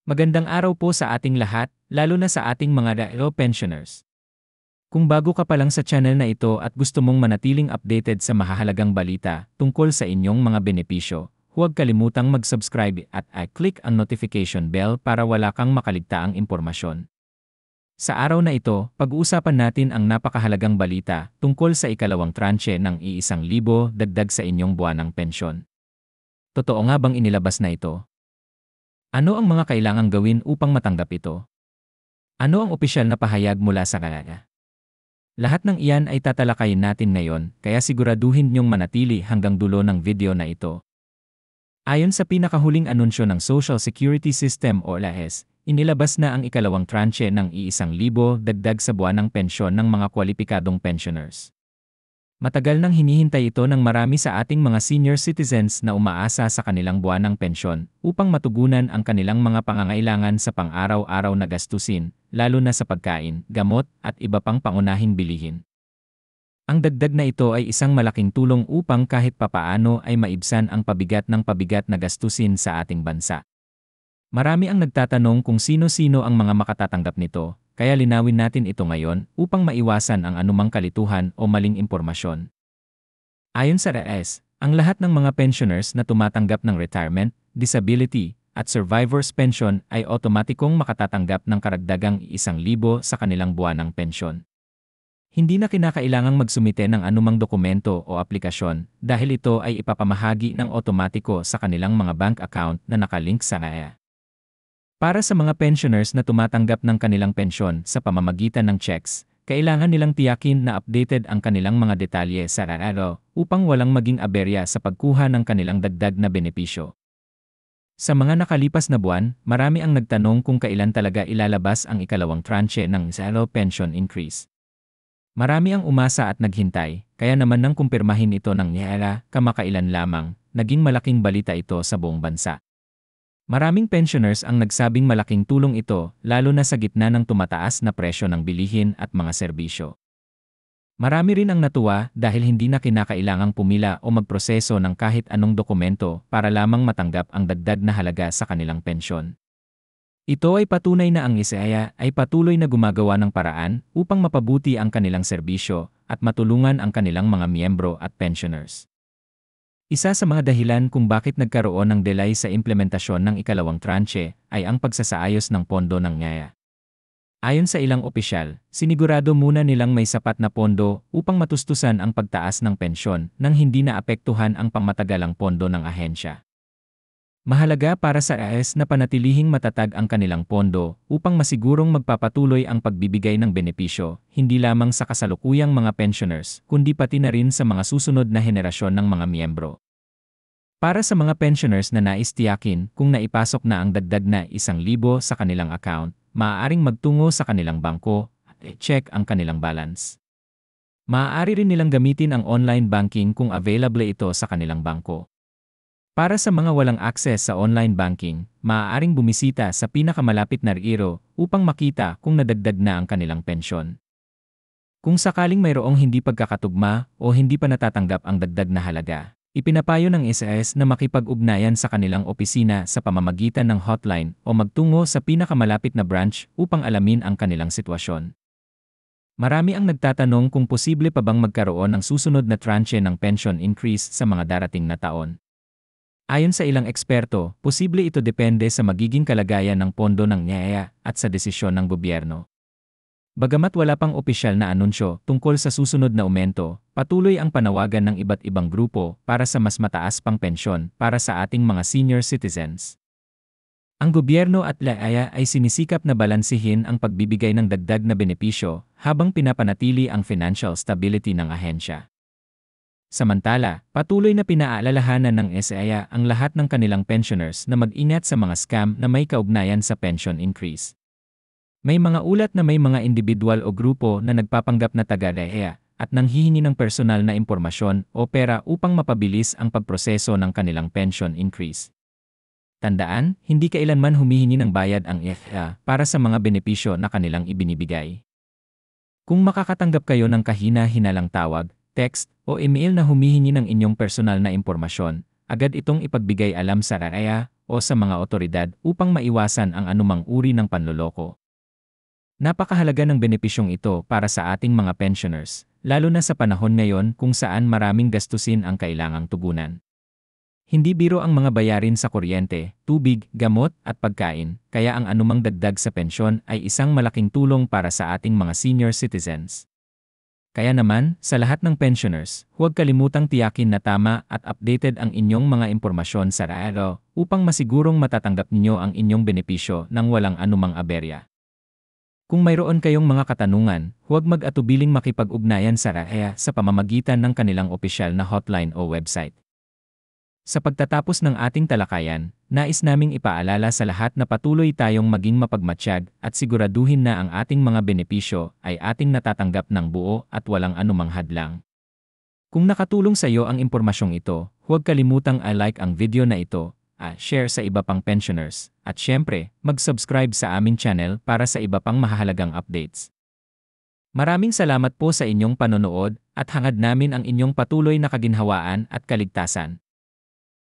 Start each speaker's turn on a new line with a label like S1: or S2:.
S1: Magandang araw po sa ating lahat, lalo na sa ating mga dayo pensioners. Kung bago ka pa lang sa channel na ito at gusto mong manatiling updated sa mahahalagang balita tungkol sa inyong mga benepisyo, huwag kalimutang mag-subscribe at i-click ang notification bell para wala kang makaligtaang impormasyon. Sa araw na ito, pag-uusapan natin ang napakahalagang balita tungkol sa ikalawang tranche ng ₱1,000 dagdag sa inyong buwanang pensyon. Totoo nga bang inilabas na ito? Ano ang mga kailangang gawin upang matanggap ito? Ano ang opisyal na pahayag mula sa kanila? Lahat ng iyan ay tatalakayin natin ngayon, kaya siguraduhin niyong manatili hanggang dulo ng video na ito. Ayon sa pinakahuling anunsyo ng Social Security System o LAS, inilabas na ang ikalawang tranche ng ₱1,000 dagdag sa buwanang pensyon ng mga kwalipikadong pensioners. Matagal nang hinihintay ito ng marami sa ating mga senior citizens na umaasa sa kanilang buwanang pensyon upang matugunan ang kanilang mga pangangailangan sa pang-araw-araw na gastusin, lalo na sa pagkain, gamot, at iba pang pangunahing bilihin. Ang dagdag na ito ay isang malaking tulong upang kahit papaano ay maibsan ang pabigat na gastusin sa ating bansa. Marami ang nagtatanong kung sino-sino ang mga makatatanggap nito, kaya linawin natin ito ngayon upang maiwasan ang anumang kalituhan o maling impormasyon. Ayon sa RAS, ang lahat ng mga pensioners na tumatanggap ng retirement, disability, at survivor's pension ay otomatikong makatatanggap ng karagdagang ₱1,000 sa kanilang buwanang pensyon. Hindi na kinakailangang magsumite ng anumang dokumento o aplikasyon dahil ito ay ipapamahagi ng otomatiko sa kanilang mga bank account na nakalink sa RAA. Para sa mga pensioners na tumatanggap ng kanilang pensyon sa pamamagitan ng checks, kailangan nilang tiyakin na updated ang kanilang mga detalye sa RAA upang walang maging aberya sa pagkuha ng kanilang dagdag na benepisyo. Sa mga nakalipas na buwan, marami ang nagtanong kung kailan talaga ilalabas ang ikalawang tranche ng zero pension increase. Marami ang umasa at naghintay, kaya naman nang kumpirmahin ito ng NIHERA kamakailan lamang, naging malaking balita ito sa buong bansa. Maraming pensioners ang nagsabing malaking tulong ito, lalo na sa gitna ng tumataas na presyo ng bilihin at mga serbisyo. Marami rin ang natuwa dahil hindi na kinakailangang pumila o magproseso ng kahit anong dokumento para lamang matanggap ang dagdag na halaga sa kanilang pensyon. Ito ay patunay na ang ICEA ay patuloy na gumagawa ng paraan upang mapabuti ang kanilang serbisyo at matulungan ang kanilang mga miyembro at pensioners. Isa sa mga dahilan kung bakit nagkaroon ng delay sa implementasyon ng ikalawang tranche ay ang pagsasaayos ng pondo ng NIHEA. Ayon sa ilang opisyal, sinigurado muna nilang may sapat na pondo upang matustusan ang pagtaas ng pensyon nang hindi naapektuhan ang pangmatagalang pondo ng ahensya. Mahalaga para sa AS na panatilihing matatag ang kanilang pondo upang masigurong magpapatuloy ang pagbibigay ng benepisyo, hindi lamang sa kasalukuyang mga pensioners, kundi pati na rin sa mga susunod na henerasyon ng mga miyembro. Para sa mga pensioners na nais tiyakin kung naipasok na ang dagdag na ₱1,000 sa kanilang account, maaaring magtungo sa kanilang bangko at i-check ang kanilang balance. Maaari rin nilang gamitin ang online banking kung available ito sa kanilang bangko. Para sa mga walang access sa online banking, maaaring bumisita sa pinakamalapit na RIRO upang makita kung nadagdag na ang kanilang pensyon. Kung sakaling mayroong hindi pagkakatugma o hindi pa natatanggap ang dagdag na halaga, ipinapayo ng SAS na makipag-ugnayan sa kanilang opisina sa pamamagitan ng hotline o magtungo sa pinakamalapit na branch upang alamin ang kanilang sitwasyon. Marami ang nagtatanong kung posible pa bang magkaroon ng susunod na tranche ng pension increase sa mga darating na taon. Ayon sa ilang eksperto, posible ito depende sa magiging kalagayan ng pondo ng NIHEA at sa desisyon ng gobyerno. Bagamat wala pang opisyal na anunsyo tungkol sa susunod na aumento, patuloy ang panawagan ng iba't ibang grupo para sa mas mataas pang pensyon para sa ating mga senior citizens. Ang gobyerno at LAA ay sinisikap na balansihin ang pagbibigay ng dagdag na benepisyo habang pinapanatili ang financial stability ng ahensya. Samantala, patuloy na pinaalalahanan ng SIA ang lahat ng kanilang pensioners na mag-ingat sa mga scam na may kaugnayan sa pension increase. May mga ulat na may mga individual o grupo na nagpapanggap na taga-RAA at nanghihingi ng personal na impormasyon o pera upang mapabilis ang pagproseso ng kanilang pension increase. Tandaan, hindi kailanman humihingi ng bayad ang FA para sa mga benepisyo na kanilang ibinibigay. Kung makakatanggap kayo ng kahina-hinalang tawag, text, o email na humihingi ng inyong personal na impormasyon, agad itong ipagbigay alam sa RAA o o sa mga otoridad upang maiwasan ang anumang uri ng panloloko. Napakahalaga ng benepisyong ito para sa ating mga pensioners, lalo na sa panahon ngayon kung saan maraming gastusin ang kailangang tugunan. Hindi biro ang mga bayarin sa kuryente, tubig, gamot at pagkain, kaya ang anumang dagdag sa pensyon ay isang malaking tulong para sa ating mga senior citizens. Kaya naman, sa lahat ng pensioners, huwag kalimutang tiyakin na tama at updated ang inyong mga impormasyon sa RAEO upang masigurong matatanggap ninyo ang inyong benepisyo nang walang anumang aberya. Kung mayroon kayong mga katanungan, huwag mag-atubiling makipag-ugnayan sa RAEA sa pamamagitan ng kanilang opisyal na hotline o website. Sa pagtatapos ng ating talakayan, nais naming ipaalala sa lahat na patuloy tayong maging mapagmatsyag at siguraduhin na ang ating mga benepisyo ay ating natatanggap ng buo at walang anumang hadlang. Kung nakatulong sa iyo ang impormasyong ito, huwag kalimutang i-like ang video na ito, share sa iba pang pensioners, at syempre, mag-subscribe sa aming channel para sa iba pang mahahalagang updates. Maraming salamat po sa inyong panonood at hangad namin ang inyong patuloy na kaginhawaan at kaligtasan.